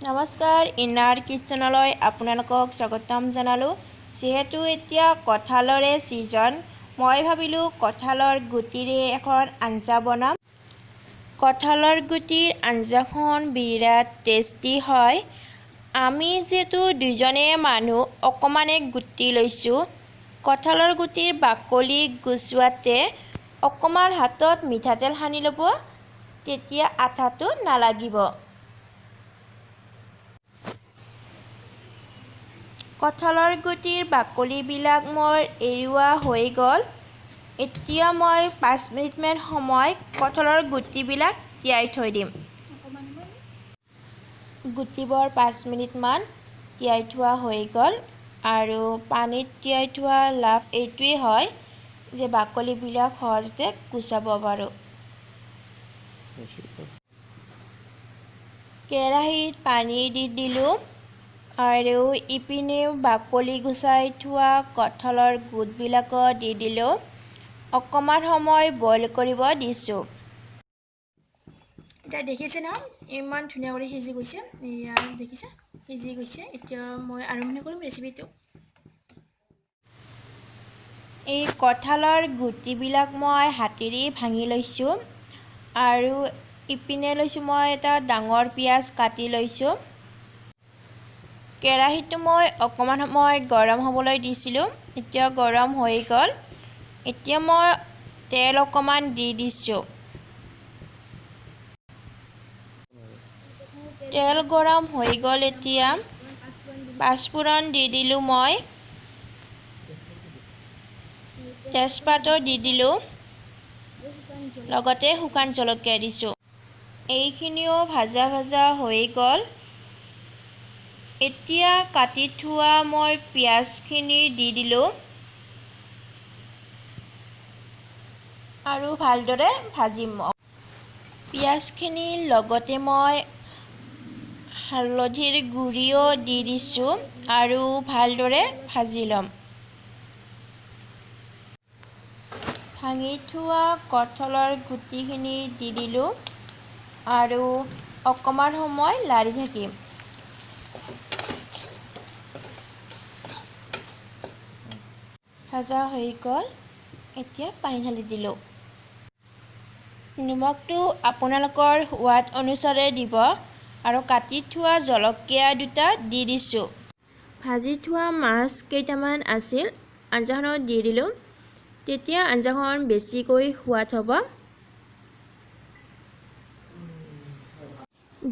নমস্কাৰ ইনাৰ কিটচেনলৈ আপোনালোকক স্বাগতম জনালোঁ। যিহেতু এতিয়া কঁঠালৰে ছিজন, মই ভাবিলোঁ কঁঠালৰ গুটিৰে এখন আঞ্জা বনাম। কঁঠালৰ গুটিৰ আঞ্জাখন বিৰাট টেষ্টি হয়। আমি যিহেতু দুজনে মানুহ অকণমানে গুটি লৈছোঁ। কঁঠালৰ গুটিৰ বাকলি গুচোৱাতে অকণমান হাতত মিঠাতেল সানি ল'ব, তেতিয়া আঠাটো নালাগিব। কঁঠালৰ গুটিৰ বাকলিবিলাক মোৰ এৰুৱা হৈ গ'ল। এতিয়া মই 5 মিনিটমান সময় কঁঠালৰ গুটিবিলাক তিয়াই থৈ দিম। গুটিবোৰ 5 মিনিটমান তিয়াই থোৱা হৈ গ'ল আৰু পানীত তিয়াই থোৱা লাভ এইটোৱেই হয় যে বাকলিবিলাক সহজতে গুচাব পাৰোঁ। কেৰাহীত পানী দি দিলোঁ আৰু ইপিনে বাকলি গুচাই থোৱা কঁঠালৰ গুটবিলাকো দি দিলোঁ। অকণমান সময় বইল কৰিব দিছোঁ। এতিয়া দেখিছে নহয়, ইমান ধুনীয়া কৰি সিজি গৈছে। এয়া দেখিছে, সিজি গৈছে। এতিয়া মই আৰম্ভ কৰিম ৰেচিপিটো। এই কঁঠালৰ গুটিবিলাক মই হাতেৰে ভাঙি লৈছোঁ আৰু ইপিনে লৈছোঁ মই এটা ডাঙৰ পিঁয়াজ কাটি লৈছোঁ। কেৰাহীটো মই অকণমান সময় গৰম হ'বলৈ দিছিলোঁ। এতিয়া গৰম হৈ গ'ল। এতিয়া মই তেল অকণমান দি দিছোঁ। তেল গৰম হৈ গ'ল। এতিয়া পাঁচফোৰণ দি দিলোঁ মই, তেজপাতো দি দিলোঁ, লগতে শুকান জলকীয়া দিছোঁ। এইখিনিও ভাজা ভাজা হৈ গ'ল। এতিয়া কাটি থোৱা মই পিঁয়াজখিনি দি দিলোঁ আৰু ভালদৰে ভাজিম। পিঁয়াজখিনিৰ লগতে মই হালধিৰ গুড়িও দি দিছোঁ আৰু ভালদৰে ভাজি ল'ম। ভাঙি থোৱা কঁঠালৰ গুটিখিনি দি দিলোঁ আৰু অকণমান সময় লাৰি থাকিম। ভাজা হৈ গ'ল। এতিয়া পানী ঢালি দিলোঁ। নিমখটো আপোনালোকৰ সোৱাদ অনুসাৰে দিব আৰু কাটি থোৱা জলকীয়া দুটা দি দিছোঁ। ভাজি থোৱা মাছ কেইটামান আছিল, আঞ্জাখনত দি দিলোঁ। তেতিয়া আঞ্জাখন বেছিকৈ সোৱাদ হ'ব।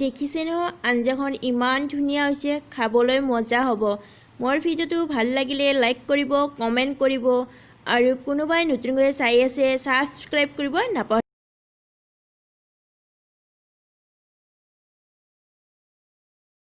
দেখিছে নহয়, আঞ্জাখন ইমান ধুনীয়া হৈছে, খাবলৈ মজা হ'ব। মোৰ ভিডিঅ'টো ভাল লাগিলে লাইক কৰিব, কমেণ্ট কৰিব আৰু কোনোবাই নতুনকৈ চাই আছে ছাবস্ক্ৰাইব কৰিব নাপাহৰিব।